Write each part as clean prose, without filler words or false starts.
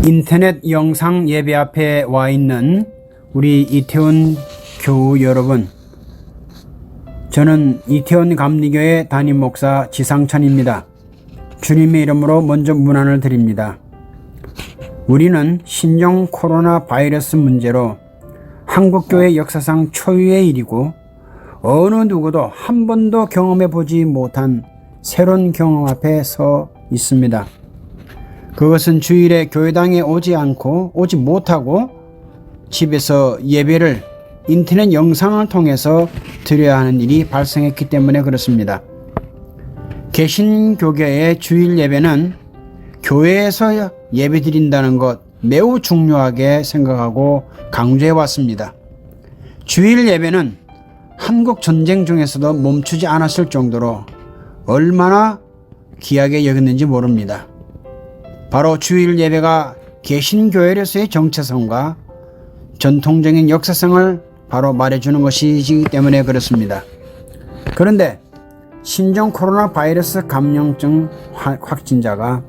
인터넷 영상 예배 앞에 와 있는 우리 이태원 교우 여러분, 저는 이태원 감리교회 담임 목사 지상천입니다. 주님의 이름으로 먼저 문안을 드립니다. 우리는 신종 코로나 바이러스 문제로 한국교회 역사상 초유의 일이고 어느 누구도 한 번도 경험해 보지 못한 새로운 경험 앞에 서 있습니다. 그것은 주일에 교회당에 오지 못하고 집에서 예배를 인터넷 영상을 통해서 드려야 하는 일이 발생했기 때문에 그렇습니다. 개신교계의 주일 예배는 교회에서 예배 드린다는 것 매우 중요하게 생각하고 강조해 왔습니다. 주일 예배는 한국 전쟁 중에서도 멈추지 않았을 정도로 얼마나 귀하게 여겼는지 모릅니다. 바로 주일 예배가 개신교회로서의 정체성과 전통적인 역사성을 바로 말해주는 것이기 때문에 그렇습니다. 그런데 신종 코로나 바이러스 감염증 확진자가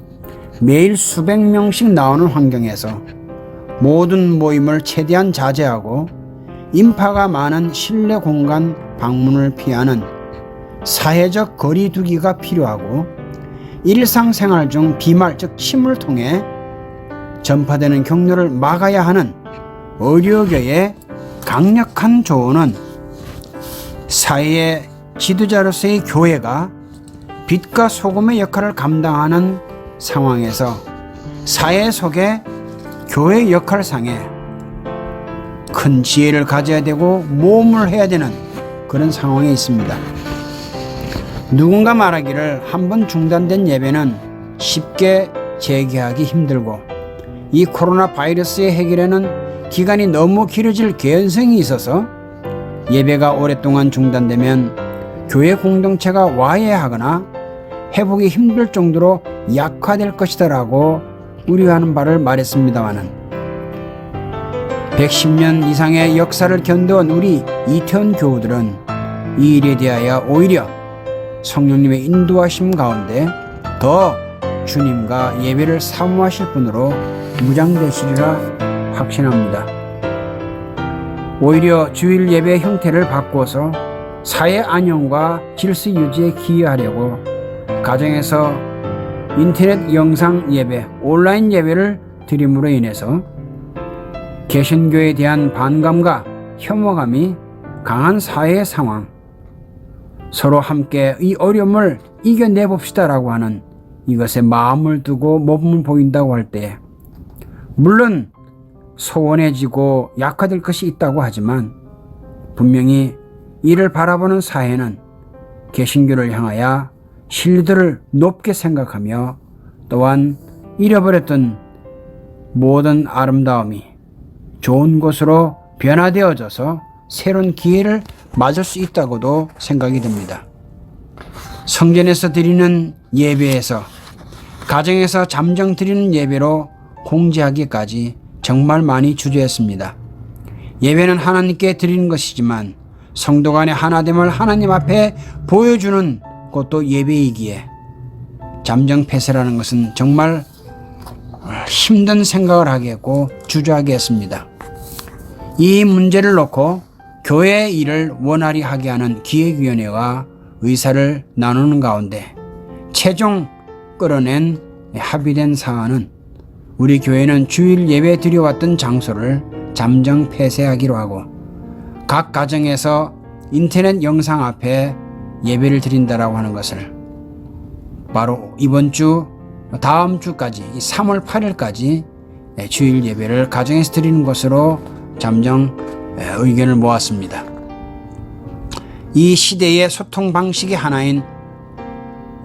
매일 수백 명씩 나오는 환경에서 모든 모임을 최대한 자제하고 인파가 많은 실내 공간 방문을 피하는 사회적 거리 두기가 필요하고 일상생활 중 비말 즉 침을 통해 전파되는 경로를 막아야 하는 의료계의 강력한 조언은 사회의 지도자로서의 교회가 빛과 소금의 역할을 감당하는 상황에서 사회 속에 교회 역할상에 큰 지혜를 가져야 되고 모험을 해야 되는 그런 상황에 있습니다. 누군가 말하기를 한번 중단된 예배는 쉽게 재개하기 힘들고 이 코로나 바이러스의 해결에는 기간이 너무 길어질 개연성이 있어서 예배가 오랫동안 중단되면 교회 공동체가 와해하거나 회복이 힘들 정도로 약화될 것이다 라고 우려하는 바를 말했습니다마는 110년 이상의 역사를 견뎌온 우리 이태원 교우들은 이 일에 대하여 오히려 성령님의 인도하심 가운데 더 주님과 예배를 사모하실 분으로 무장되시리라 확신합니다. 오히려 주일 예배 형태를 바꾸어서 사회 안녕과 질서 유지에 기여하려고 가정에서 인터넷 영상 예배, 온라인 예배를 드림으로 인해서 개신교에 대한 반감과 혐오감이 강한 사회의 상황, 서로 함께 이 어려움을 이겨내 봅시다라고 하는 이것에 마음을 두고 모범을 보인다고 할 때 물론 소원해지고 약화될 것이 있다고 하지만 분명히 이를 바라보는 사회는 개신교를 향하여 신뢰도를 높게 생각하며 또한 잃어버렸던 모든 아름다움이 좋은 곳으로 변화되어져서 새로운 기회를 맞을 수 있다고도 생각이 듭니다. 성전에서 드리는 예배에서 가정에서 잠정 드리는 예배로 공지하기까지 정말 많이 주저했습니다. 예배는 하나님께 드리는 것이지만 성도 간의 하나됨을 하나님 앞에 보여주는 것도 예배이기에 잠정 폐쇄라는 것은 정말 힘든 생각을 하게 했고 주저하게 했습니다. 이 문제를 놓고 교회의 일을 원활히 하게 하는 기획위원회와 의사를 나누는 가운데 최종 끌어낸 합의된 사안은 우리 교회는 주일 예배 드려왔던 장소를 잠정 폐쇄하기로 하고 각 가정에서 인터넷 영상 앞에 예배를 드린다라고 하는 것을 바로 이번 주 다음 주까지 3월 8일까지 주일 예배를 가정에서 드리는 것으로 잠정 의견을 모았습니다. 이 시대의 소통 방식의 하나인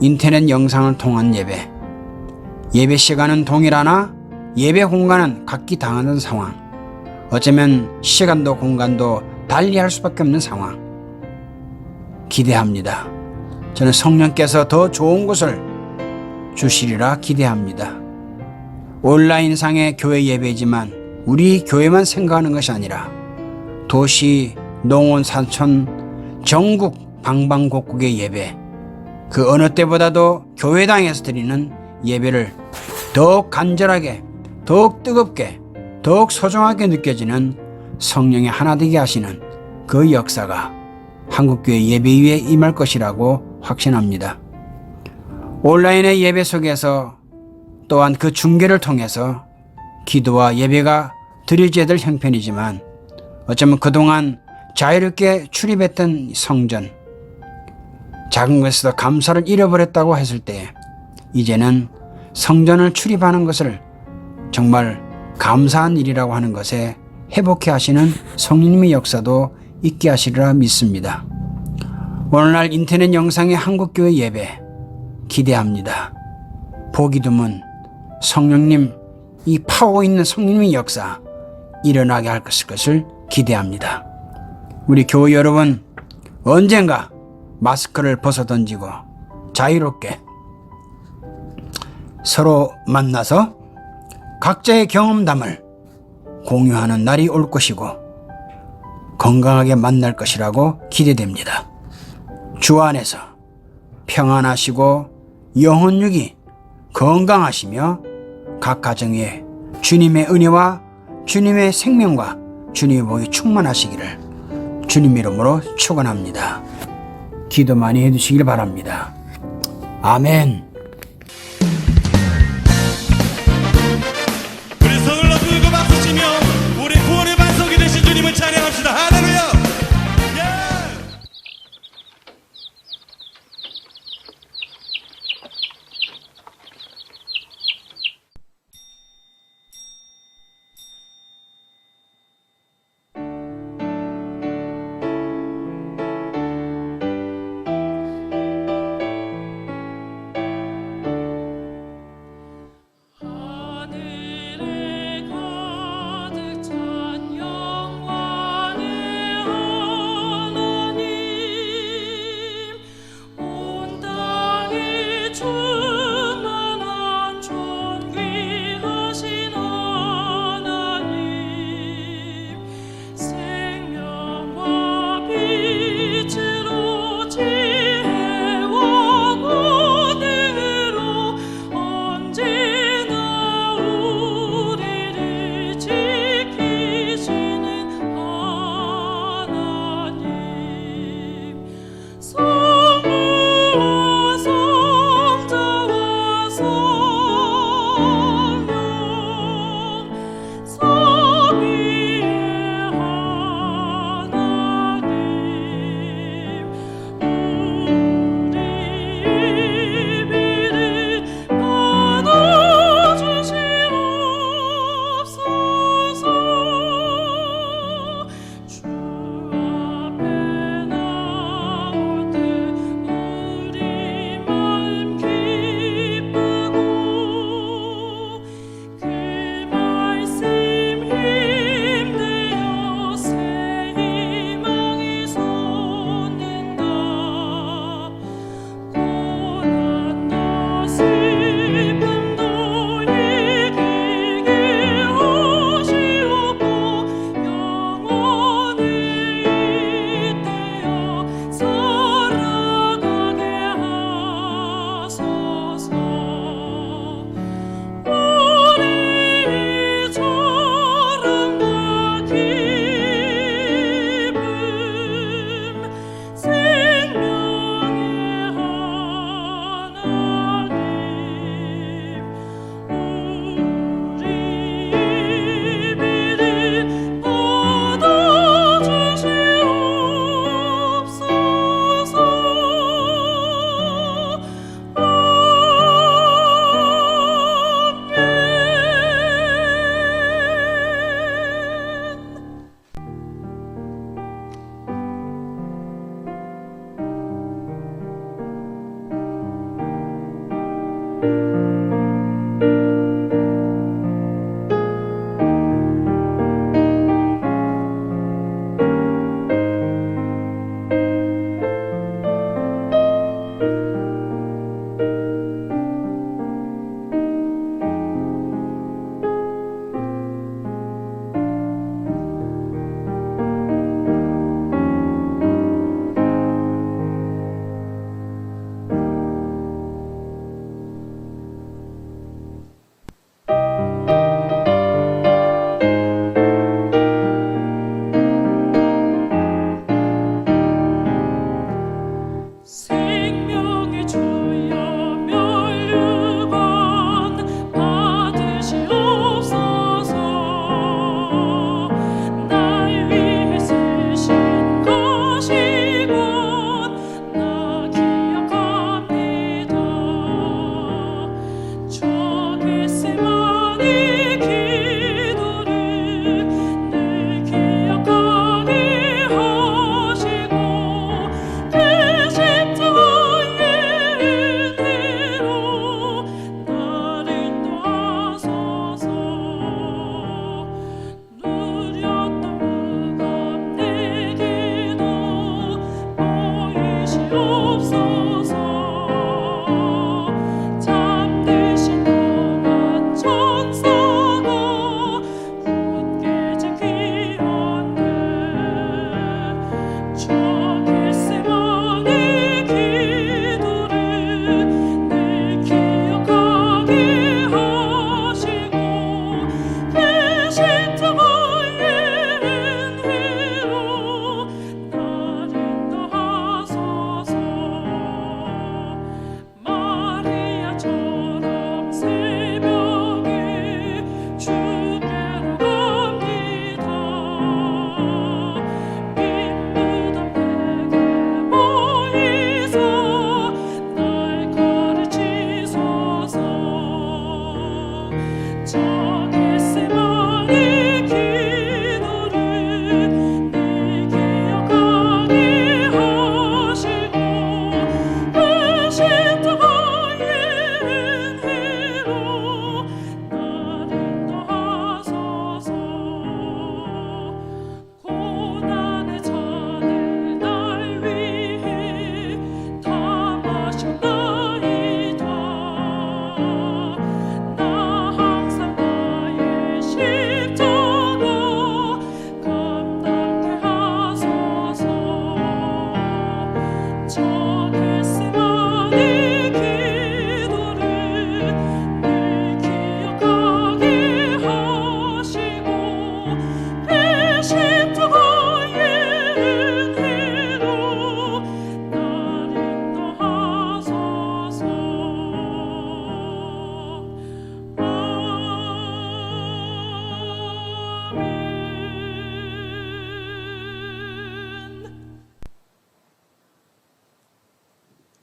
인터넷 영상을 통한 예배, 예배 시간은 동일하나 예배 공간은 각기 당하는 상황, 어쩌면 시간도 공간도 달리할 수밖에 없는 상황 기대합니다. 저는 성령께서 더 좋은 곳을 주시리라 기대합니다. 온라인상의 교회 예배지만 우리 교회만 생각하는 것이 아니라 도시, 농원, 산촌, 전국 방방곡곡의 예배, 그 어느 때보다도 교회당에서 드리는 예배를 더욱 간절하게 더욱 뜨겁게 더욱 소중하게 느껴지는 성령의 하나 되게 하시는 그 역사가 한국교회 예배 위에 임할 것이라고 확신합니다. 온라인의 예배 속에서 또한 그 중계를 통해서 기도와 예배가 드려져야 될 형편이지만 어쩌면 그동안 자유롭게 출입했던 성전, 작은 것에서 감사를 잃어버렸다고 했을 때 이제는 성전을 출입하는 것을 정말 감사한 일이라고 하는 것에 회복해 하시는 성령님의 역사도 있게 하시리라 믿습니다. 오늘날 인터넷 영상의 한국교회 예배 기대합니다. 보기 드문 성령님, 이 파워 있는 성령님의 역사 일어나게 할 것을 기대합니다. 우리 교회 여러분, 언젠가 마스크를 벗어던지고 자유롭게 서로 만나서 각자의 경험담을 공유하는 날이 올 것이고 건강하게 만날 것이라고 기대됩니다. 주 안에서 평안하시고 영혼육이 건강하시며 각 가정에 주님의 은혜와 주님의 생명과 주님의 복이 충만하시기를 주님 이름으로 축원합니다. 기도 많이 해주시길 바랍니다. 아멘. 우리 손을 높이고 박수치며 우리 구원의 반석이 되신 주님을 찬양합시다. 할렐루야.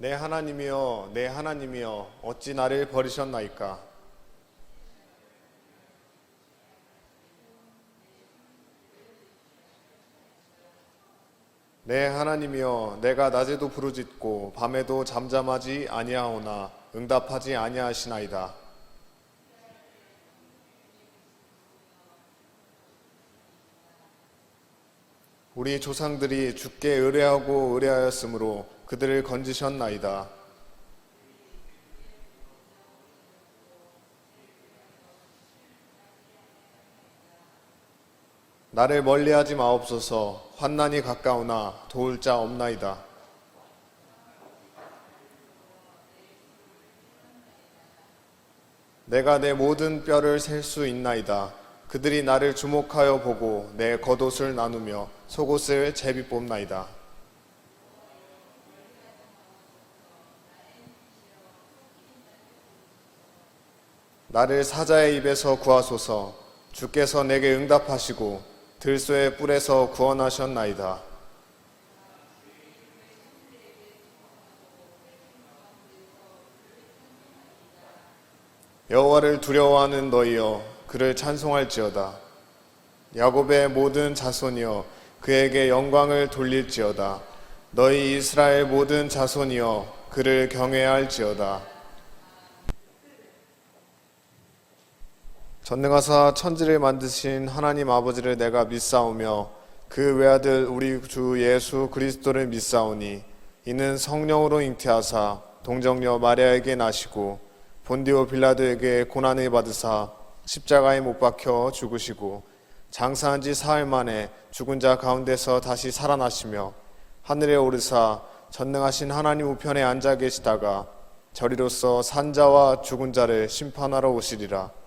내 하나님이여, 내 하나님이여, 어찌 나를 버리셨나이까? 내 하나님이여, 내가 낮에도 부르짖고 밤에도 잠잠하지 아니하오나 응답하지 아니하시나이다. 우리 조상들이 주께 의뢰하고 의뢰하였으므로 그들을 건지셨나이다. 나를 멀리하지 마옵소서. 환난이 가까우나 도울 자 없나이다. 내가 내 모든 뼈를 셀 수 있나이다. 그들이 나를 주목하여 보고 내 겉옷을 나누며 속옷을 제비 뽑나이다. 나를 사자의 입에서 구하소서. 주께서 내게 응답하시고 들소의 뿔에서 구원하셨나이다. 여호와를 두려워하는 너희여, 그를 찬송할지어다. 야곱의 모든 자손이여, 그에게 영광을 돌릴지어다. 너희 이스라엘 모든 자손이여, 그를 경외할지어다. 전능하사 천지를 만드신 하나님 아버지를 내가 믿사오며 그 외아들 우리 주 예수 그리스도를 믿사오니 이는 성령으로 잉태하사 동정녀 마리아에게 나시고 본디오 빌라도에게 고난을 받으사 십자가에 못 박혀 죽으시고 장사한 지 사흘 만에 죽은 자 가운데서 다시 살아나시며 하늘에 오르사 전능하신 하나님 우편에 앉아 계시다가 저리로서 산자와 죽은 자를 심판하러 오시리라.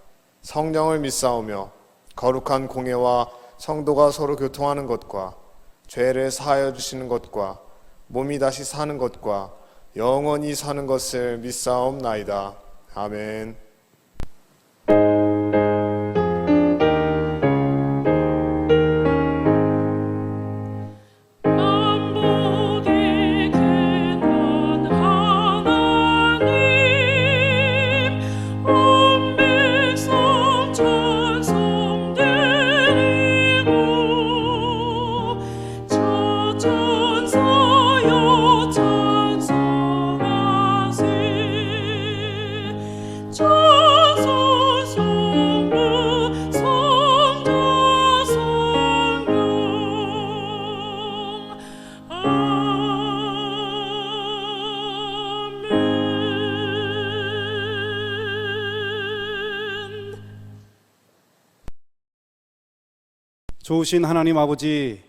성령을 믿사오며 거룩한 공예와 성도가 서로 교통하는 것과 죄를 사하여 주시는 것과 몸이 다시 사는 것과 영원히 사는 것을 믿사옵나이다. 아멘. 좋으신 하나님 아버지,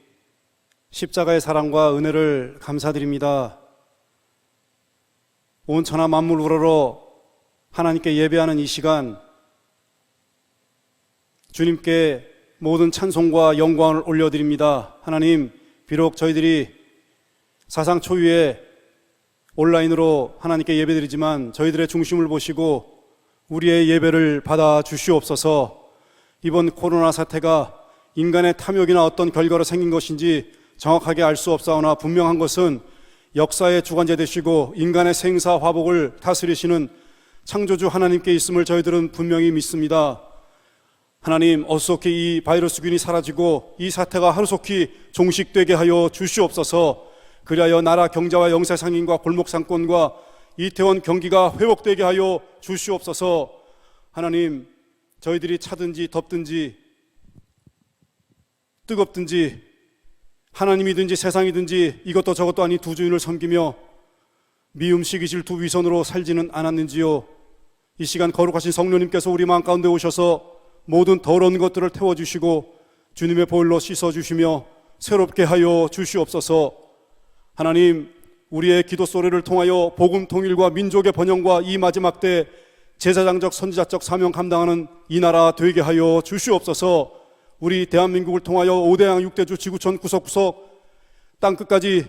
십자가의 사랑과 은혜를 감사드립니다. 온 천하 만물 우러러 하나님께 예배하는 이 시간, 주님께 모든 찬송과 영광을 올려드립니다. 하나님, 비록 저희들이 사상 초유의 온라인으로 하나님께 예배드리지만 저희들의 중심을 보시고 우리의 예배를 받아 주시옵소서. 이번 코로나 사태가 인간의 탐욕이나 어떤 결과로 생긴 것인지 정확하게 알 수 없사오나 분명한 것은 역사의 주관자 되시고 인간의 생사 화복을 다스리시는 창조주 하나님께 있음을 저희들은 분명히 믿습니다. 하나님, 어수속히 이 바이러스균이 사라지고 이 사태가 하루속히 종식되게 하여 주시옵소서. 그리하여 나라 경제와 영세상인과 골목상권과 이태원 경기가 회복되게 하여 주시옵소서. 하나님, 저희들이 차든지 덥든지 뜨겁든지 하나님이든지 세상이든지 이것도 저것도 아닌 두 주인을 섬기며 미음식이실 두 위선으로 살지는 않았는지요. 이 시간 거룩하신 성령님께서 우리 마음 가운데 오셔서 모든 더러운 것들을 태워주시고 주님의 보혈로 씻어주시며 새롭게 하여 주시옵소서. 하나님, 우리의 기도 소리를 통하여 복음 통일과 민족의 번영과 이 마지막 때 제사장적 선지자적 사명 감당하는 이 나라 되게 하여 주시옵소서. 우리 대한민국을 통하여 5대양 6대주 지구촌 구석구석 땅끝까지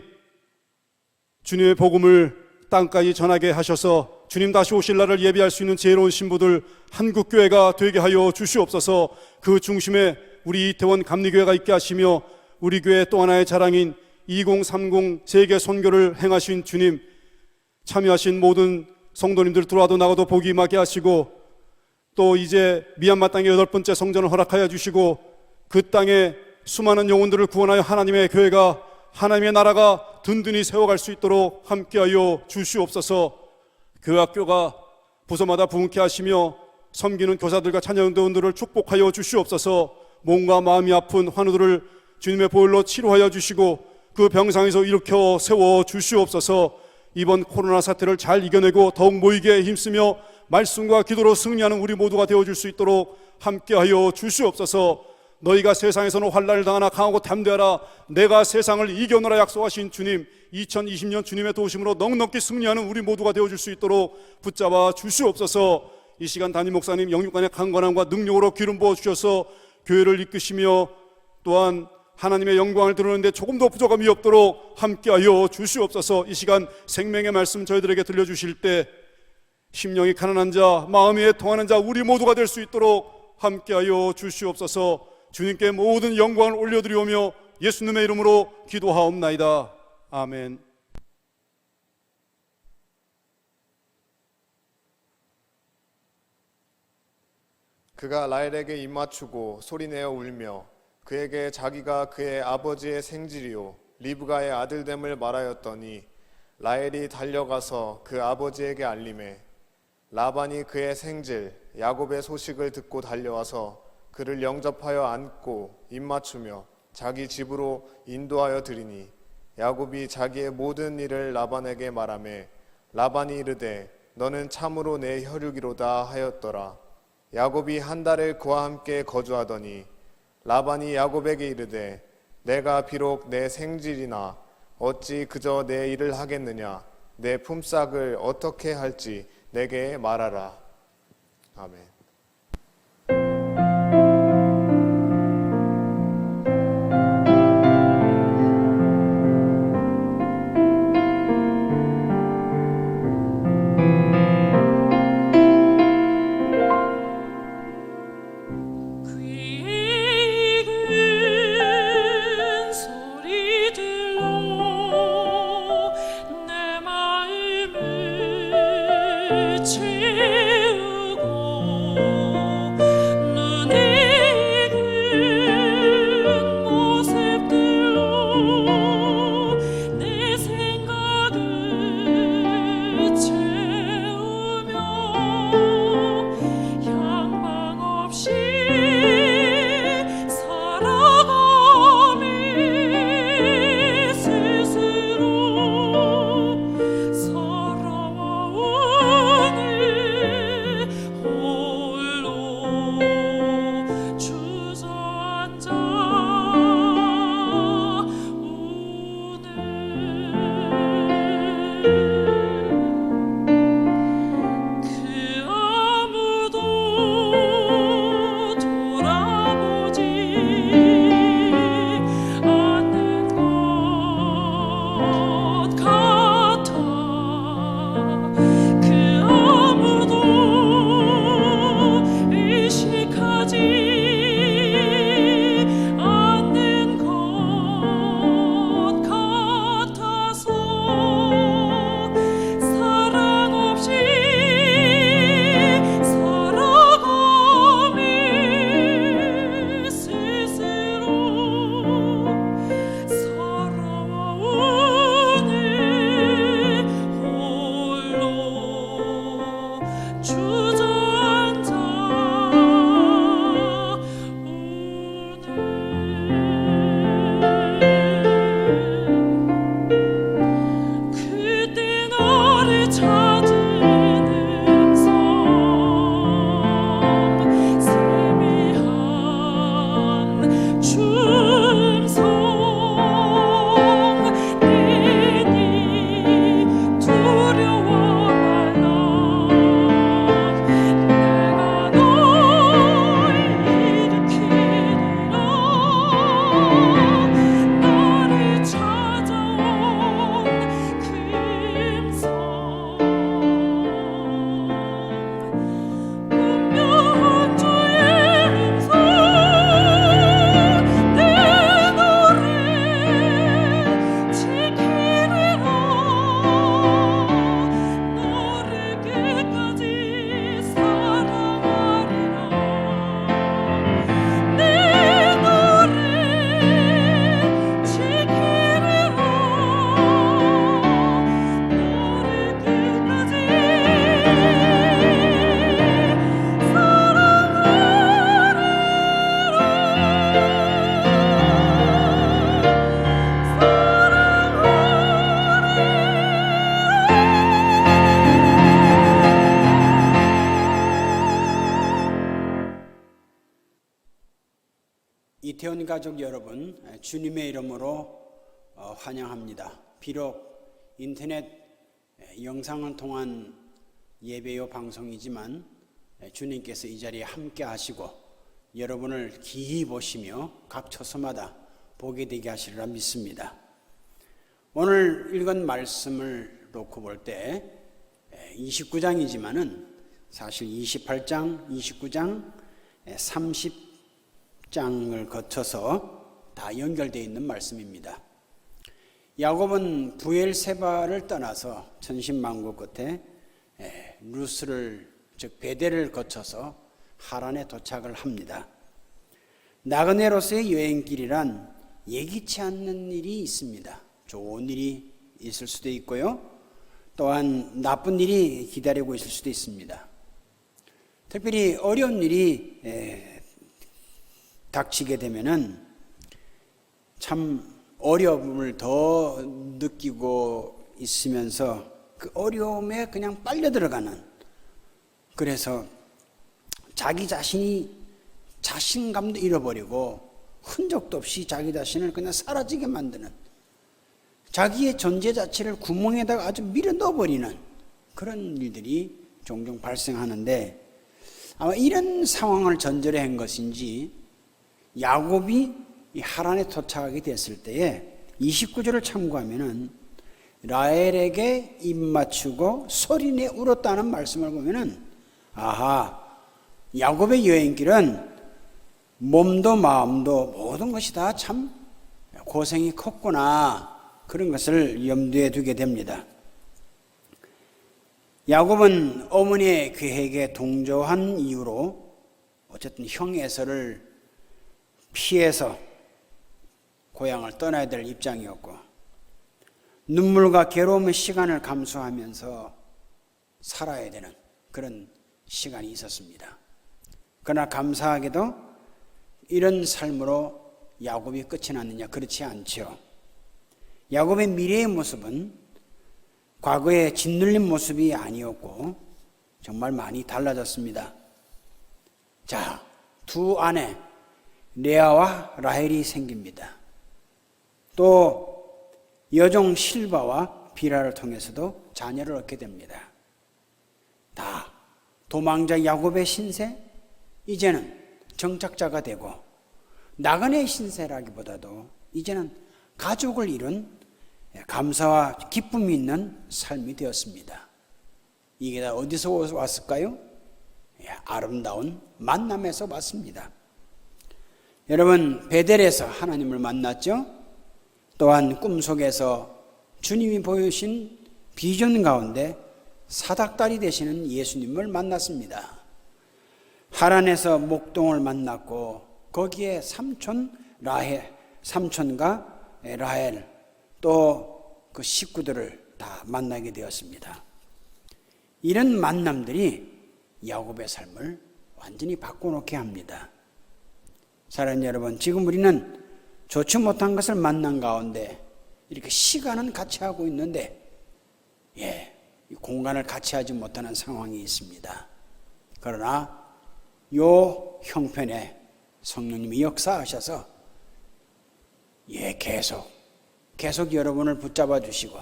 주님의 복음을 땅까지 전하게 하셔서 주님 다시 오실 날을 예비할 수 있는 지혜로운 신부들 한국교회가 되게 하여 주시옵소서. 그 중심에 우리 이태원 감리교회가 있게 하시며 우리 교회 또 하나의 자랑인 2030 세계 선교를 행하신 주님, 참여하신 모든 성도님들 들어와도 나가도 복이 임하게 하시고, 또 이제 미얀마 땅의 8번째 성전을 허락하여 주시고, 그 땅에 수많은 영혼들을 구원하여 하나님의 교회가, 하나님의 나라가 든든히 세워갈 수 있도록 함께하여 주시옵소서. 교학교가 부서마다 부흥케 하시며 섬기는 교사들과 찬양대원들을 축복하여 주시옵소서. 몸과 마음이 아픈 환우들을 주님의 보혈로 치료하여 주시고 그 병상에서 일으켜 세워 주시옵소서. 이번 코로나 사태를 잘 이겨내고 더욱 모이게 힘쓰며 말씀과 기도로 승리하는 우리 모두가 되어줄 수 있도록 함께하여 주시옵소서. 너희가 세상에서는 환난을 당하나 강하고 담대하라, 내가 세상을 이겨노라 약속하신 주님, 2020년 주님의 도우심으로 넉넉히 승리하는 우리 모두가 되어줄 수 있도록 붙잡아 주시옵소서. 이 시간 담임 목사님 영육간의 강건함과 능력으로 기름 부어 주셔서 교회를 이끄시며 또한 하나님의 영광을 드러내는데 조금도 부족함이 없도록 함께하여 주시옵소서. 이 시간 생명의 말씀 저희들에게 들려주실 때 심령이 가난한 자, 마음이 애통하는 자 우리 모두가 될 수 있도록 함께하여 주시옵소서. 주님께 모든 영광을 올려드리오며 예수님의 이름으로 기도하옵나이다. 아멘. 그가 라헬에게 입맞추고 소리내어 울며 그에게 자기가 그의 아버지의 생질이요 리브가의 아들됨을 말하였더니 라헬이 달려가서 그 아버지에게 알림해 라반이 그의 생질 야곱의 소식을 듣고 달려와서 그를 영접하여 안고 입맞추며 자기 집으로 인도하여 드리니 야곱이 자기의 모든 일을 라반에게 말하매 라반이 이르되 너는 참으로 내 혈육이로다 하였더라. 야곱이 한 달을 그와 함께 거주하더니 라반이 야곱에게 이르되 내가 비록 내 생질이나 어찌 그저 내 일을 하겠느냐, 내 품삯을 어떻게 할지 내게 말하라. 아멘. 채우고 이태원 가족 여러분, 주님의 이름으로 환영합니다. 비록 인터넷 영상을 통한 예배요 방송이지만 주님께서 이 자리에 함께 하시고 여러분을 기히 보시며 각 처소마다 보게 되게 하시리라 믿습니다. 오늘 읽은 말씀을 놓고 볼 때 29장이지만은 사실 28장, 29장, 30장을 거쳐서 다 연결되어 있는 말씀입니다. 야곱은 부엘세바를 떠나서 천신만고 끝에 루스를 즉 베델을 거쳐서 하란에 도착을 합니다. 나그네로서의 여행길이란 예기치 않는 일이 있습니다. 좋은 일이 있을 수도 있고요, 또한 나쁜 일이 기다리고 있을 수도 있습니다. 특별히 어려운 일이 닥치게 되면은 참 어려움을 더 느끼고 있으면서 그 어려움에 그냥 빨려 들어가는, 그래서 자기 자신이 자신감도 잃어버리고 흔적도 없이 자기 자신을 그냥 사라지게 만드는, 자기의 존재 자체를 구멍에다가 아주 밀어 넣어버리는 그런 일들이 종종 발생하는데, 아마 이런 상황을 전제로 한 것인지 야곱이 이 하란에 도착하게 됐을 때에 29절을 참고하면은 라헬에게 입 맞추고 소리내 울었다는 말씀을 보면은, 아하, 야곱의 여행길은 몸도 마음도 모든 것이 다 참 고생이 컸구나, 그런 것을 염두에 두게 됩니다. 야곱은 어머니의 계획에 동조한 이유로 어쨌든 형 에서를 피해서 고향을 떠나야 될 입장이었고, 눈물과 괴로움의 시간을 감수하면서 살아야 되는 그런 시간이 있었습니다. 그러나 감사하게도 이런 삶으로 야곱이 끝이 났느냐? 그렇지 않죠. 야곱의 미래의 모습은 과거의 짓눌린 모습이 아니었고 정말 많이 달라졌습니다. 자, 두 아내 레아와 라헬이 생깁니다. 또 여종 실바와 비라를 통해서도 자녀를 얻게 됩니다. 다 도망자 야곱의 신세, 이제는 정착자가 되고, 나그네의 신세라기보다도 이제는 가족을 이룬 감사와 기쁨이 있는 삶이 되었습니다. 이게 다 어디서 왔을까요? 아름다운 만남에서 왔습니다. 여러분, 베델에서 하나님을 만났죠? 또한 꿈속에서 주님이 보여주신 비전 가운데 사닥다리 되시는 예수님을 만났습니다. 하란에서 목동을 만났고 거기에 삼촌과 라헬 또 그 식구들을 다 만나게 되었습니다. 이런 만남들이 야곱의 삶을 완전히 바꿔놓게 합니다. 사랑하는 여러분, 지금 우리는 좋지 못한 것을 만난 가운데 이렇게 시간은 같이 하고 있는데 이 공간을 같이 하지 못하는 상황이 있습니다. 그러나 요 형편에 성령님이 역사하셔서 계속 여러분을 붙잡아 주시고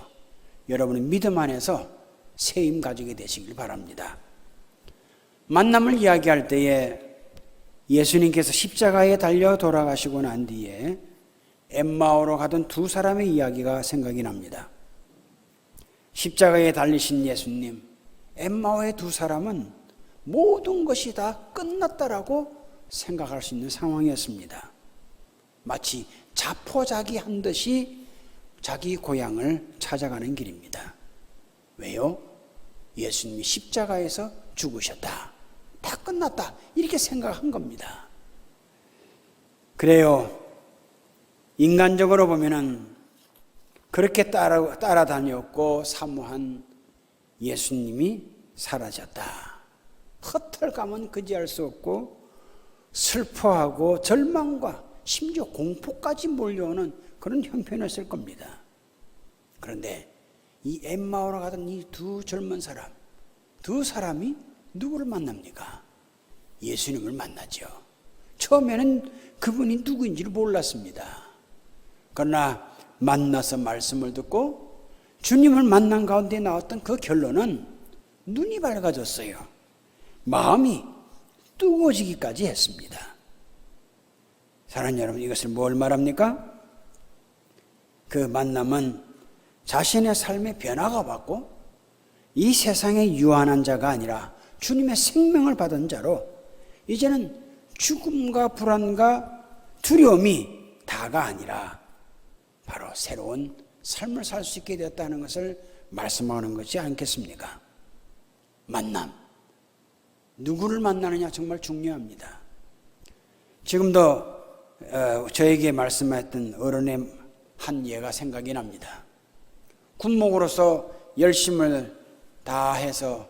여러분의 믿음 안에서 세임 가지게 되시길 바랍니다. 만남을 이야기할 때에 예수님께서 십자가에 달려 돌아가시고 난 뒤에 엠마오로 가던 두 사람의 이야기가 생각이 납니다. 십자가에 달리신 예수님, 엠마오의 두 사람은 모든 것이 다 끝났다라고 생각할 수 있는 상황이었습니다. 마치 자포자기한 듯이 자기 고향을 찾아가는 길입니다. 왜요? 예수님이 십자가에서 죽으셨다, 다 끝났다, 이렇게 생각한 겁니다. 그래요, 인간적으로 보면은 그렇게 따라다녔고 사모한 예수님이 사라졌다, 헛털감은 그지할 수 없고 슬퍼하고 절망과 심지어 공포까지 몰려오는 그런 형편이었을 겁니다. 그런데 이 엠마오로 가던 이 두 젊은 사람, 두 사람이 누구를 만납니까? 예수님을 만나죠. 처음에는 그분이 누구인지를 몰랐습니다. 그러나 만나서 말씀을 듣고 주님을 만난 가운데 나왔던 그 결론은 눈이 밝아졌어요. 마음이 뜨거워지기까지 했습니다. 사랑하는 여러분, 이것을 뭘 말합니까? 그 만남은 자신의 삶의 변화가 받고 이 세상에 유한한 자가 아니라 주님의 생명을 받은 자로 이제는 죽음과 불안과 두려움이 다가 아니라 바로 새로운 삶을 살 수 있게 되었다는 것을 말씀하는 것이 않겠습니까? 만남. 누구를 만나느냐 정말 중요합니다. 지금도 저에게 말씀하셨던 어른의 한 예가 생각이 납니다. 군목으로서 열심을 다해서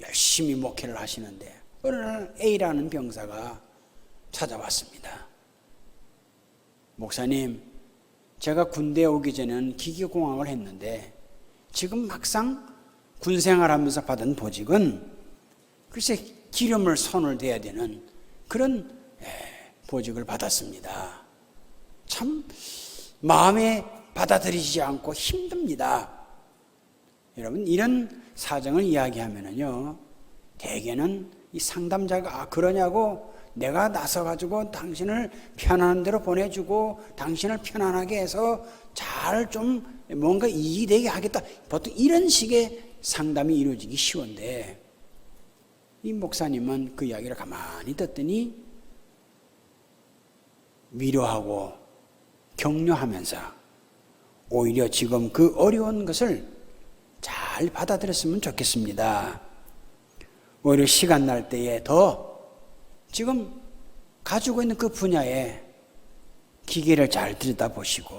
열심히 목회를 하시는데 어느 날 A라는 병사가 찾아왔습니다. 목사님, 제가 군대에 오기 전에는 기계공학을 했는데 지금 막상 군생활하면서 받은 보직은 글쎄 기름을 손을 대야 되는 그런 보직을 받았습니다. 참 마음에 받아들이지 않고 힘듭니다. 여러분, 이런 사정을 이야기하면은요, 대개는 이 상담자가 그러냐고 내가 나서가지고 당신을 편안한 대로 보내주고 당신을 편안하게 해서 잘 좀 뭔가 이익이 되게 하겠다. 보통 이런 식의 상담이 이루어지기 쉬운데 이 목사님은 그 이야기를 가만히 듣더니 위로하고 격려하면서 오히려 지금 그 어려운 것을 잘 받아들였으면 좋겠습니다. 오히려 시간 날 때에 더 지금 가지고 있는 그 분야에 기계를 잘 들여다보시고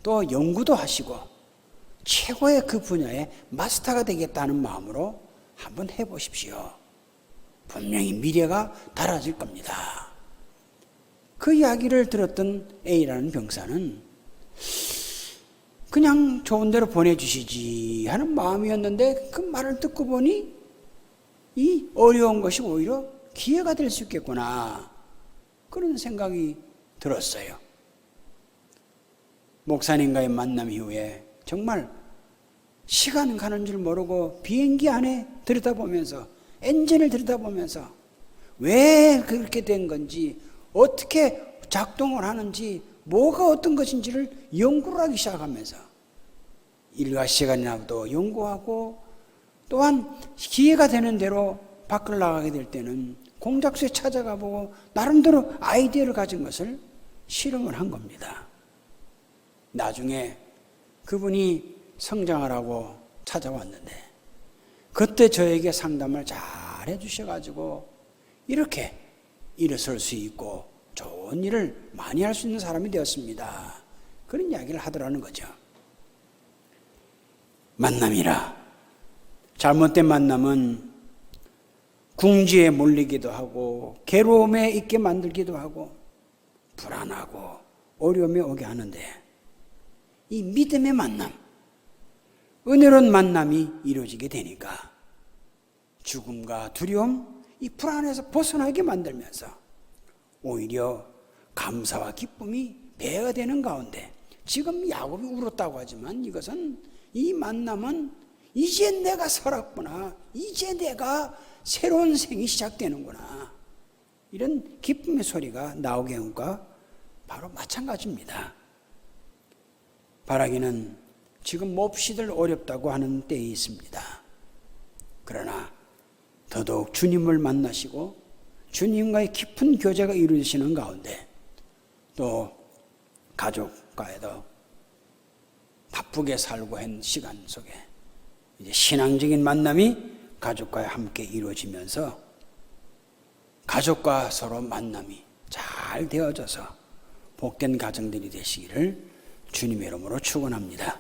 또 연구도 하시고 최고의 그 분야의 마스터가 되겠다는 마음으로 한번 해보십시오. 분명히 미래가 달라질 겁니다. 그 이야기를 들었던 A라는 병사는 그냥 좋은 대로 보내주시지 하는 마음이었는데 그 말을 듣고 보니 이 어려운 것이 오히려 기회가 될 수 있겠구나, 그런 생각이 들었어요. 목사님과의 만남 이후에 정말 시간 가는 줄 모르고 비행기 안에 들여다보면서 엔진을 들여다보면서 왜 그렇게 된 건지, 어떻게 작동을 하는지, 뭐가 어떤 것인지를 연구를 하기 시작하면서 일과 시간이 나도 연구하고 또한 기회가 되는 대로 밖을 나가게 될 때는 공작소에 찾아가 보고 나름대로 아이디어를 가진 것을 실험을 한 겁니다. 나중에 그분이 성장하라고 찾아왔는데 그때 저에게 상담을 잘 해주셔가지고 이렇게 일어설 수 있고 좋은 일을 많이 할 수 있는 사람이 되었습니다. 그런 이야기를 하더라는 거죠. 만남이라. 잘못된 만남은 궁지에 몰리기도 하고 괴로움에 있게 만들기도 하고 불안하고 어려움이 오게 하는데 이 믿음의 만남, 은혜로운 만남이 이루어지게 되니까 죽음과 두려움, 이 불안에서 벗어나게 만들면서 오히려 감사와 기쁨이 배가 되는 가운데 지금 야곱이 울었다고 하지만 이것은 이 만남은 이제 내가 살았구나, 이제 내가 새로운 생이 시작되는구나, 이런 기쁨의 소리가 나오게 한 것과 바로 마찬가지입니다. 바라기는 지금 몹시들 어렵다고 하는 때에 있습니다. 그러나 더더욱 주님을 만나시고 주님과의 깊은 교제가 이루어지는 가운데 또 가족과에도 바쁘게 살고 한 시간 속에 이제 신앙적인 만남이 가족과 함께 이루어지면서 가족과 서로 만남이 잘 되어져서 복된 가정들이 되시기를 주님의 이름으로 축원합니다.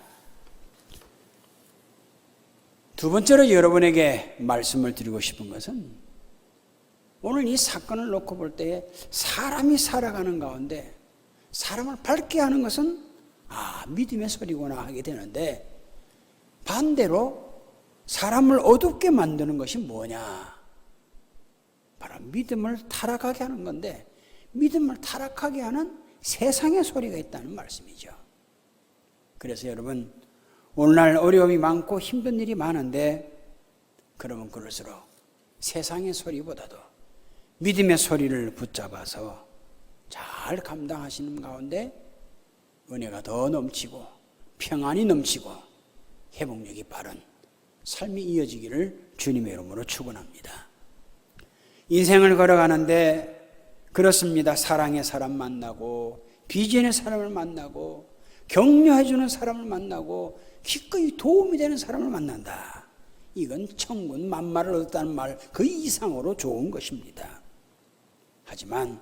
두 번째로 여러분에게 말씀을 드리고 싶은 것은 오늘 이 사건을 놓고 볼 때 사람이 살아가는 가운데 사람을 밝게 하는 것은 믿음의 소리구나 하게 되는데 반대로 사람을 어둡게 만드는 것이 뭐냐? 바로 믿음을 타락하게 하는 건데 믿음을 타락하게 하는 세상의 소리가 있다는 말씀이죠. 그래서 여러분, 오늘날 어려움이 많고 힘든 일이 많은데 그러면 그럴수록 세상의 소리보다도 믿음의 소리를 붙잡아서 잘 감당하시는 가운데 은혜가 더 넘치고 평안이 넘치고 회복력이 빠른 삶이 이어지기를 주님의 이름으로 축원합니다. 인생을 걸어가는데 그렇습니다. 사랑의 사람 만나고 비전의 사람을 만나고 격려해주는 사람을 만나고 기꺼이 도움이 되는 사람을 만난다. 이건 천군 만마를 얻었다는 말 그 이상으로 좋은 것입니다. 하지만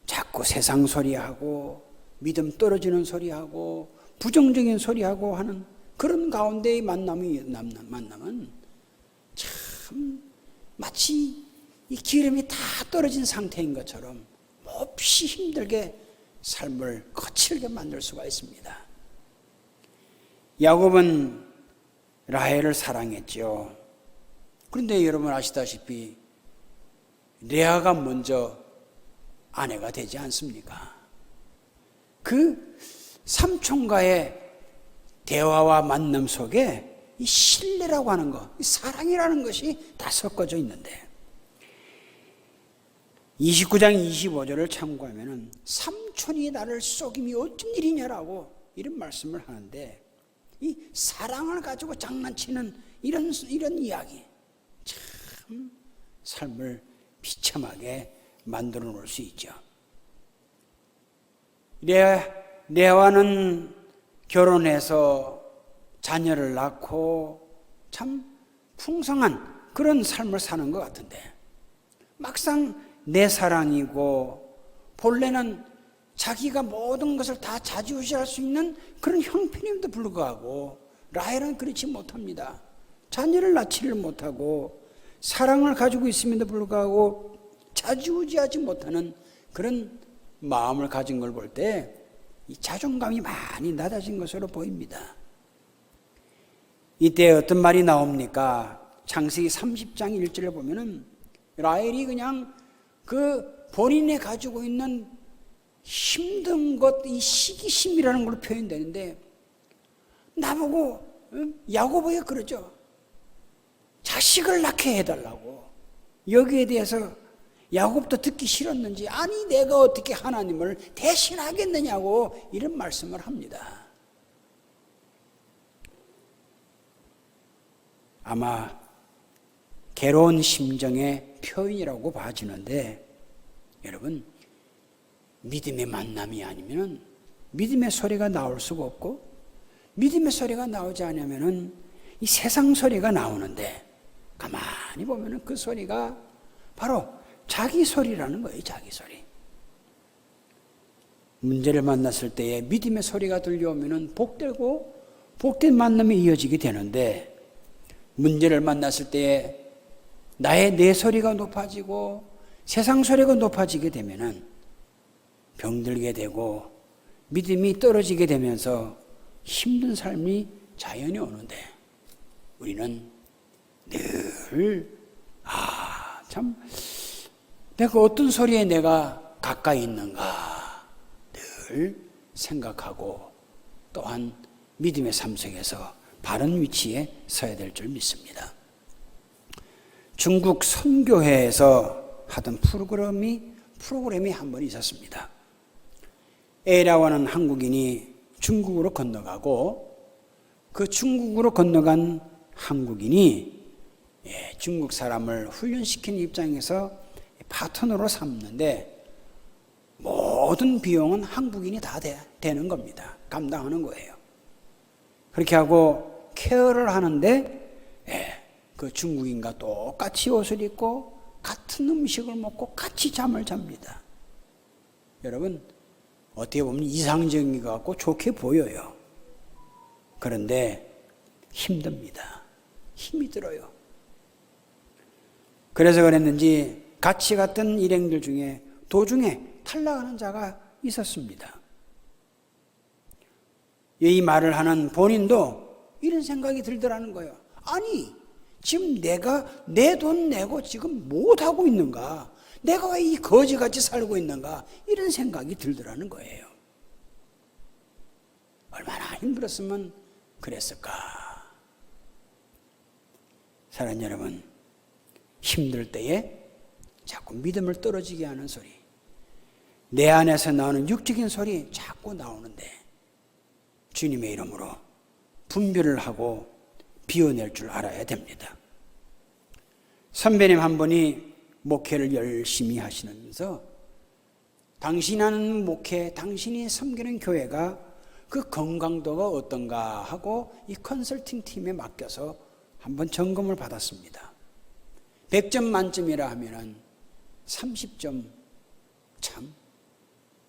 자꾸 세상 소리하고 믿음 떨어지는 소리하고 부정적인 소리하고 하는 그런 가운데의 만남은 참 마치 이 기름이 다 떨어진 상태인 것처럼 몹시 힘들게 삶을 거칠게 만들 수가 있습니다. 야곱은 라헬을 사랑했죠. 그런데 여러분 아시다시피 레아가 먼저 아내가 되지 않습니까? 그 삼촌과의 대화와 만남 속에 이 신뢰라고 하는 것, 이 사랑이라는 것이 다 섞어져 있는데 29장 25절을 참고하면 삼촌이 나를 속임이 어쩐 일이냐라고 이런 말씀을 하는데 이 사랑을 가지고 장난치는 이런 이야기 참 삶을 비참하게 만들어 놓을 수 있죠. 레아와는 결혼해서 자녀를 낳고 참 풍성한 그런 삶을 사는 것 같은데 막상 내 사랑이고 본래는 자기가 모든 것을 다 좌지우지할 수 있는 그런 형편임에도 불구하고 라헬은 그렇지 못합니다. 자녀를 낳지를 못하고 사랑을 가지고 있음에도 불구하고 좌지우지하지 못하는 그런 마음을 가진 걸 볼 때 이 자존감이 많이 낮아진 것으로 보입니다. 이때 어떤 말이 나옵니까? 창세기 30장 1절을 보면은 라헬이 그냥 그 본인이 가지고 있는 힘든 것, 이 시기심이라는 걸로 표현되는데 나보고 야곱에게 그러죠. 자식을 낳게 해달라고. 여기에 대해서 야곱도 듣기 싫었는지 아니 내가 어떻게 하나님을 대신하겠느냐고 이런 말씀을 합니다. 아마 괴로운 심정의 표현이라고 봐지는데 여러분 믿음의 만남이 아니면 믿음의 소리가 나올 수가 없고 믿음의 소리가 나오지 않으면 이 세상 소리가 나오는데 가만히 보면 그 소리가 바로 자기 소리라는 거예요. 자기 소리. 문제를 만났을 때에 믿음의 소리가 들려오면 복되고 복된 만남이 이어지게 되는데 문제를 만났을 때에 나의 내 소리가 높아지고 세상 소리가 높아지게 되면 병들게 되고 믿음이 떨어지게 되면서 힘든 삶이 자연히 오는데 우리는 늘 참 내가 어떤 소리에 내가 가까이 있는가 늘 생각하고 또한 믿음의 삶 속에서 바른 위치에 서야 될 줄 믿습니다. 중국 선교회에서 하던 프로그램이 한 번 있었습니다. A라고 하는 한국인이 중국으로 건너가고 그 중국으로 건너간 한국인이 중국 사람을 훈련시키는 입장에서 파트너로 삼는데 모든 비용은 한국인이 다 되는 겁니다. 감당하는 거예요. 그렇게 하고 케어를 하는데 그 중국인과 똑같이 옷을 입고 같은 음식을 먹고 같이 잠을 잡니다. 여러분 어떻게 보면 이상적인 것 같고 좋게 보여요. 그런데 힘듭니다. 힘이 들어요. 그래서 그랬는지 같이 갔던 일행들 중에 도중에 탈락하는 자가 있었습니다. 이 말을 하는 본인도 이런 생각이 들더라는 거예요. 아니 지금 내가 내 돈 내고 지금 못하고 있는가? 내가 왜 이 거지같이 살고 있는가? 이런 생각이 들더라는 거예요. 얼마나 힘들었으면 그랬을까? 사랑하는 여러분, 힘들 때에 자꾸 믿음을 떨어지게 하는 소리, 내 안에서 나오는 육적인 소리 자꾸 나오는데 주님의 이름으로 분별을 하고 비워낼 줄 알아야 됩니다. 선배님 한 분이 목회를 열심히 하시면서 당신이 하는 목회, 당신이 섬기는 교회가 그 건강도가 어떤가 하고 이 컨설팅 팀에 맡겨서 한번 점검을 받았습니다. 100점 만점이라 하면은 30점, 참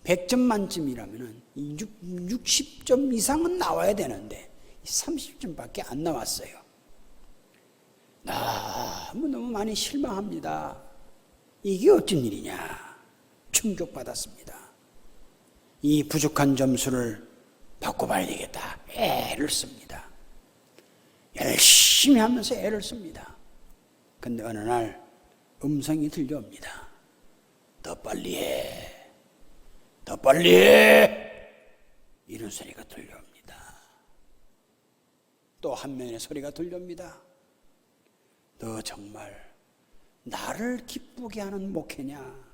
100점 만점이라면은 60점 이상은 나와야 되는데 30점밖에 안 나왔어요. 너무 많이 실망합니다. 이게 어쩐 일이냐? 충격받았습니다. 이 부족한 점수를 바꿔봐야 되겠다. 애를 씁니다. 열심히 하면서 애를 씁니다. 근데 어느 날 음성이 들려옵니다. 더 빨리 해. 더 빨리 해. 이런 소리가 들려옵니다. 또 한 면의 소리가 들려옵니다. 너 정말 나를 기쁘게 하는 목회냐?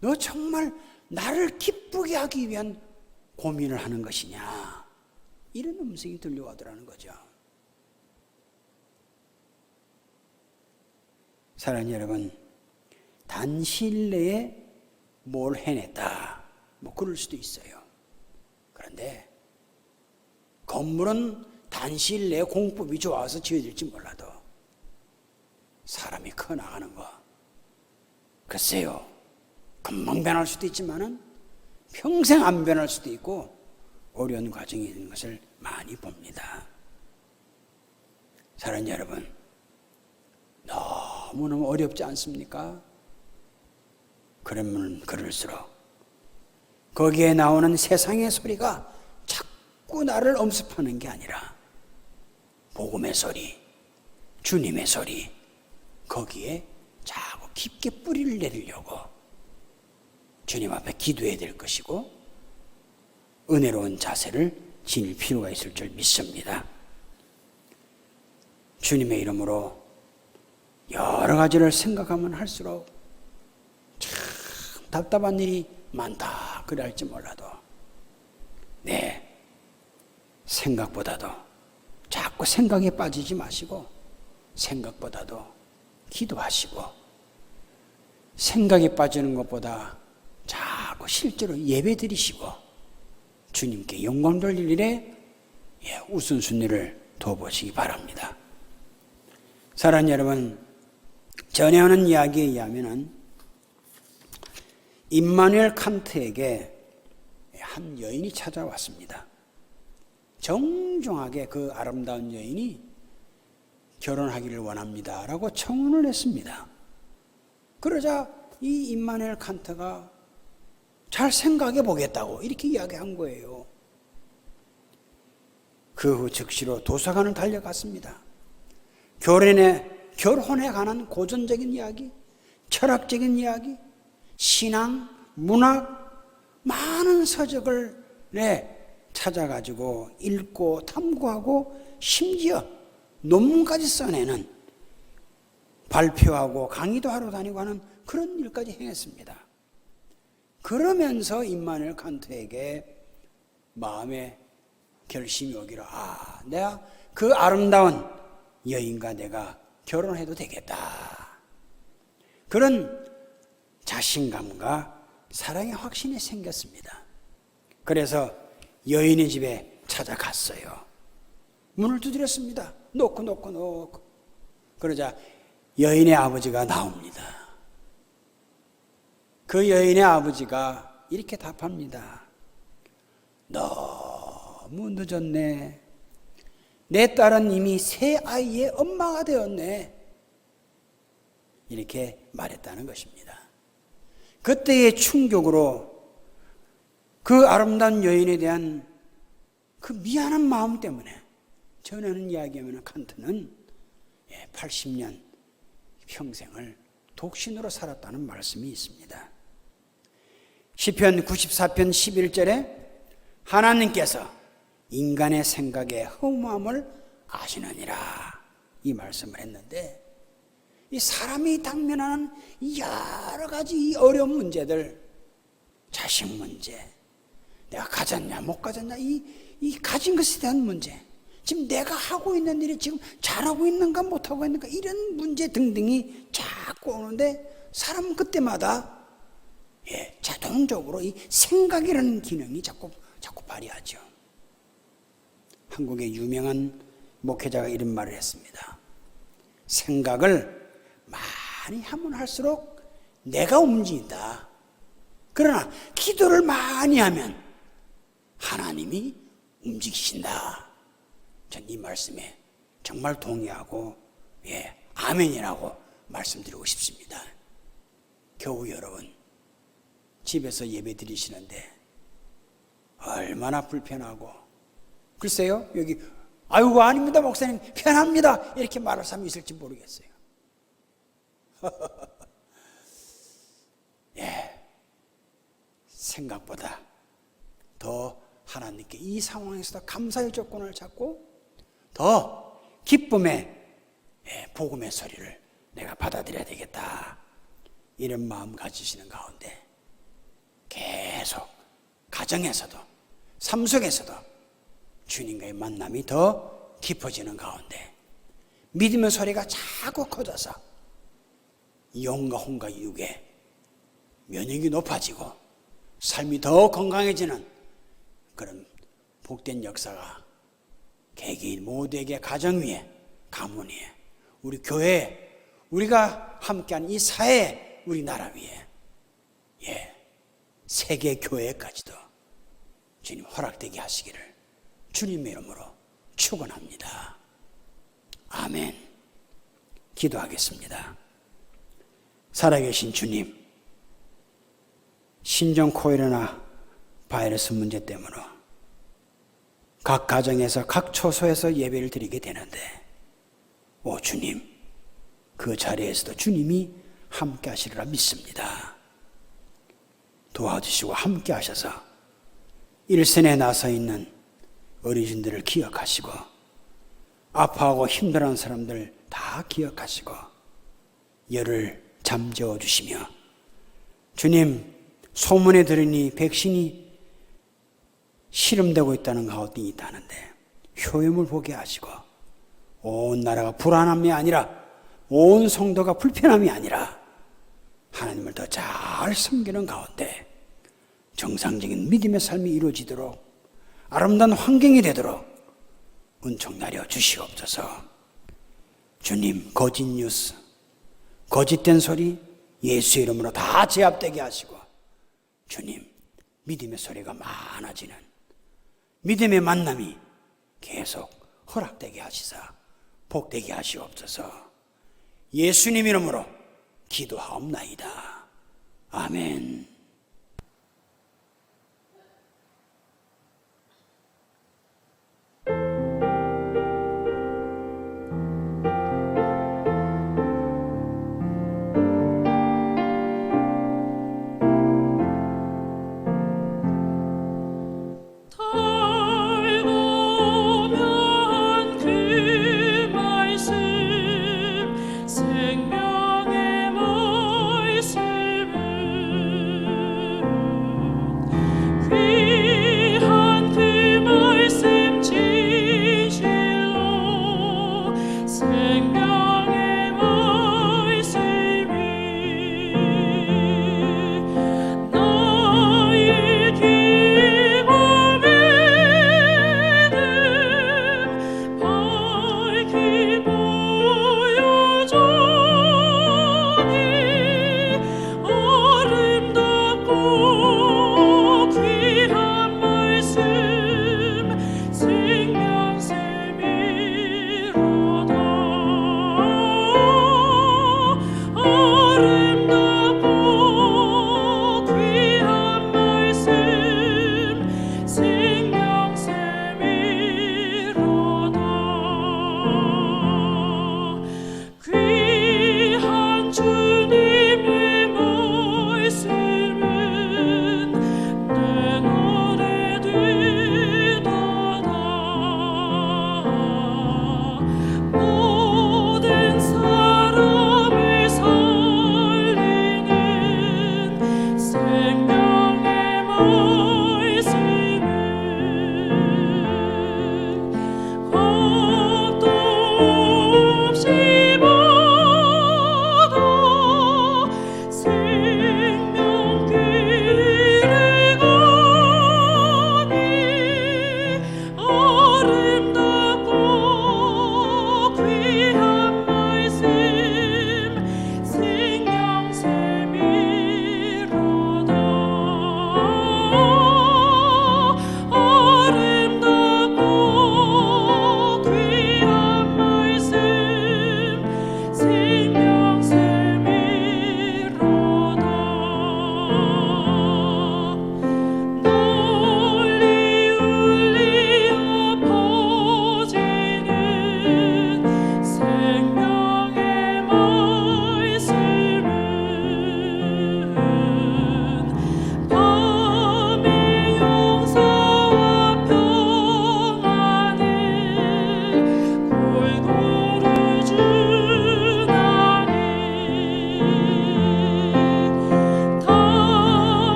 너 정말 나를 기쁘게 하기 위한 고민을 하는 것이냐? 이런 음성이 들려오더라는 거죠. 사랑하는 여러분, 단시일 내에 뭘 해냈다, 뭐 그럴 수도 있어요. 그런데 건물은 단시일 내에 공법이 좋아서 지어질지 몰라도 사람이 커나가는 거, 글쎄요, 금방 변할 수도 있지만은 평생 안 변할 수도 있고 어려운 과정이 있는 것을 많이 봅니다. 사랑하는 여러분, 너무너무 어렵지 않습니까? 그러면 그럴수록 거기에 나오는 세상의 소리가 자꾸 나를 엄습하는 게 아니라 복음의 소리, 주님의 소리, 거기에 자꾸 깊게 뿌리를 내리려고 주님 앞에 기도해야 될 것이고 은혜로운 자세를 지닐 필요가 있을 줄 믿습니다. 주님의 이름으로 여러 가지를 생각하면 할수록 참 답답한 일이 많다 그래 할지 몰라도 생각보다도 자꾸 생각에 빠지지 마시고 생각보다도 기도하시고 생각에 빠지는 것보다 자꾸 실제로 예배 드리시고 주님께 영광 돌릴 일에 우선순위를 둬보시기 바랍니다. 사랑하는 여러분, 전해오는 이야기에 의하면 임마누엘 칸트에게 한 여인이 찾아왔습니다. 정중하게 그 아름다운 여인이 결혼하기를 원합니다 라고 청혼을 했습니다. 그러자 이 임마누엘 칸트가 잘 생각해 보겠다고 이렇게 이야기한 거예요. 그 후 즉시로 도서관을 달려갔습니다. 결혼에 관한 고전적인 이야기, 철학적인 이야기, 신앙, 문학, 많은 서적을 찾아가지고 읽고 탐구하고 심지어 논문까지 써내는, 발표하고 강의도 하러 다니고 하는 그런 일까지 행했습니다. 그러면서 임마누엘 칸트에게 마음에 결심이 오기로, 내가 그 아름다운 여인과 내가 결혼해도 되겠다. 그런 자신감과 사랑의 확신이 생겼습니다. 그래서 여인의 집에 찾아갔어요. 문을 두드렸습니다. 놓고. 그러자 여인의 아버지가 나옵니다. 그 여인의 아버지가 이렇게 답합니다. 너무 늦었네. 내 딸은 이미 새 아이의 엄마가 되었네. 이렇게 말했다는 것입니다. 그때의 충격으로 그 아름다운 여인에 대한 그 미안한 마음 때문에 전하는 이야기하면 칸트는 80년 평생을 독신으로 살았다는 말씀이 있습니다. 시편 94편 11절에 하나님께서 인간의 생각의 허무함을 아시느니라 이 말씀을 했는데, 이 사람이 당면하는 여러 가지 이 어려운 문제들, 자식 문제, 내가 가졌냐 못 가졌냐, 이 가진 것에 대한 문제, 지금 내가 하고 있는 일이 지금 잘하고 있는가 못하고 있는가, 이런 문제 등등이 자꾸 오는데, 사람은 그때마다 자동적으로 이 생각이라는 기능이 자꾸 발휘하죠. 한국의 유명한 목회자가 이런 말을 했습니다. 생각을 많이 하면 할수록 내가 움직인다. 그러나 기도를 많이 하면 하나님이 움직이신다. 전 이 말씀에 정말 동의하고 아멘이라고 말씀드리고 싶습니다. 교우 여러분, 집에서 예배 드리시는데 얼마나 불편하고, 글쎄요, 여기 아이고 아닙니다 목사님 편합니다 이렇게 말할 사람이 있을지 모르겠어요. 생각보다 더 하나님께 이 상황에서도 감사의 조건을 잡고 더 기쁨의 복음의 소리를 내가 받아들여야 되겠다, 이런 마음 가지시는 가운데 계속 가정에서도 삶 속에서도 주님과의 만남이 더 깊어지는 가운데 믿음의 소리가 자꾸 커져서 영과 혼과 육에 면역이 높아지고 삶이 더 건강해지는 그런 복된 역사가 개개인 모두에게 가정 위에, 가문 위에, 우리 교회, 우리가 함께하는 이 사회, 우리나라 위에, 세계 교회까지도 주님 허락되게 하시기를 주님의 이름으로 축원합니다. 아멘. 기도하겠습니다. 살아계신 주님, 신종 코로나 바이러스 문제 때문에 각 가정에서 각 초소에서 예배를 드리게 되는데, 오 주님, 그 자리에서도 주님이 함께 하시리라 믿습니다. 도와주시고 함께 하셔서 일선에 나서 있는 어르신들을 기억하시고 아파하고 힘들어하는 사람들 다 기억하시고 열을 잠재워 주시며, 주님, 소문에 들으니 백신이 실험되고 있다는 가운데 있다는데 효험을 보게 하시고 온 나라가 불안함이 아니라, 온 성도가 불편함이 아니라 하나님을 더 잘 섬기는 가운데 정상적인 믿음의 삶이 이루어지도록, 아름다운 환경이 되도록 은총 나려 주시옵소서. 주님, 거짓 뉴스, 거짓된 소리 예수 이름으로 다 제압되게 하시고, 주님, 믿음의 소리가 많아지는 믿음의 만남이 계속 허락되게 하시사 복되게 하시옵소서. 예수님 이름으로 기도하옵나이다. 아멘. 생명의 말씀을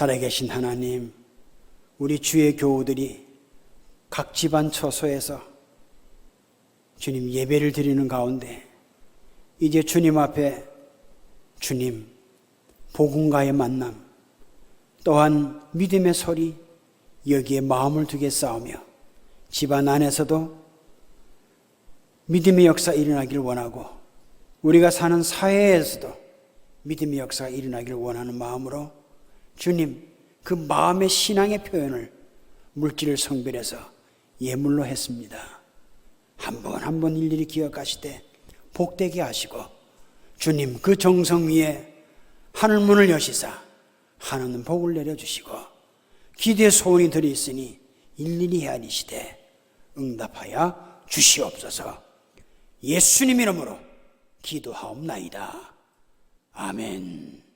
살아계신 하나님, 우리 주의 교우들이 각 집안 처소에서 주님 예배를 드리는 가운데 이제 주님 앞에 주님 복음과의 만남 또한 믿음의 소리 여기에 마음을 두겠사오며 집안 안에서도 믿음의 역사 일어나기를 원하고 우리가 사는 사회에서도 믿음의 역사가 일어나기를 원하는 마음으로 주님 그 마음의 신앙의 표현을 물질을 성별해서 예물로 했습니다. 한 번 한 번 일일이 기억하시되 복되게 하시고 주님 그 정성 위에 하늘문을 여시사 하나는 복을 내려주시고 기대의 소원이 들어있으니 일일이 헤아리시되 응답하여 주시옵소서. 예수님 이름으로 기도하옵나이다. 아멘.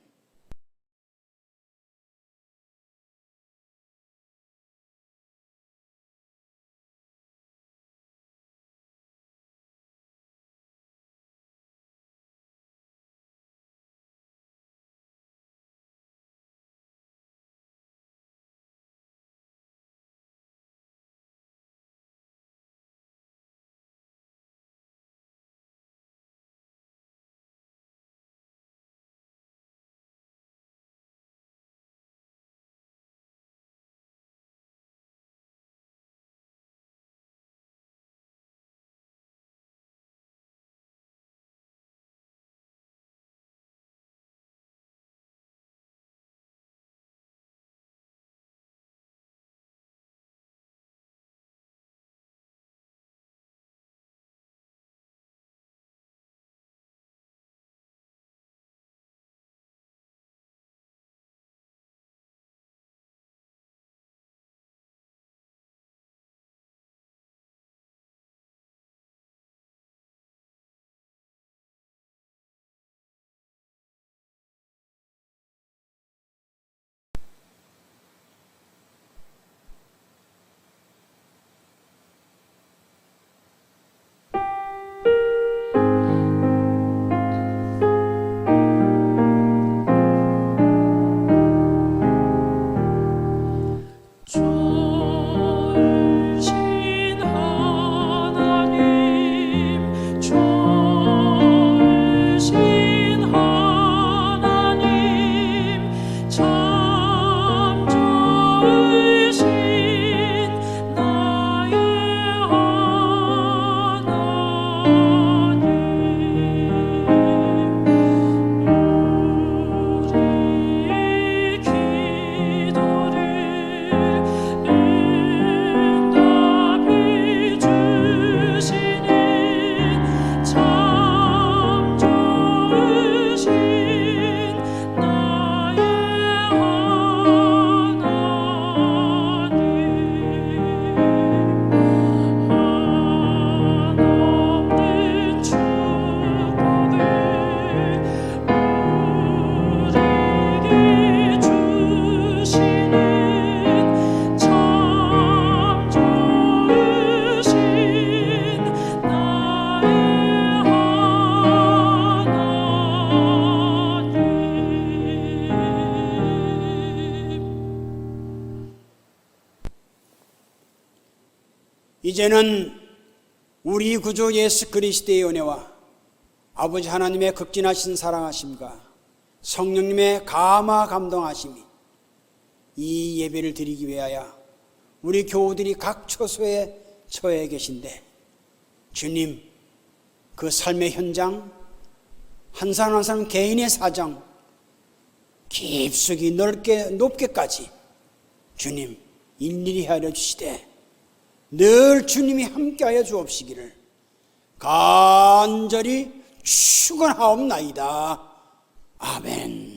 이제는 우리 구주 예수 그리스도의 은혜와 아버지 하나님의 극진하신 사랑하심과 성령님의 감화 감동하심이 이 예배를 드리기 위하여 우리 교우들이 각 처소에 처해 계신데 주님 그 삶의 현장 한 사람 한 사람 개인의 사정 깊숙이 높게까지 주님 일일이 하려 주시되 늘 주님이 함께하여 주옵시기를 간절히 축원하옵나이다. 아멘.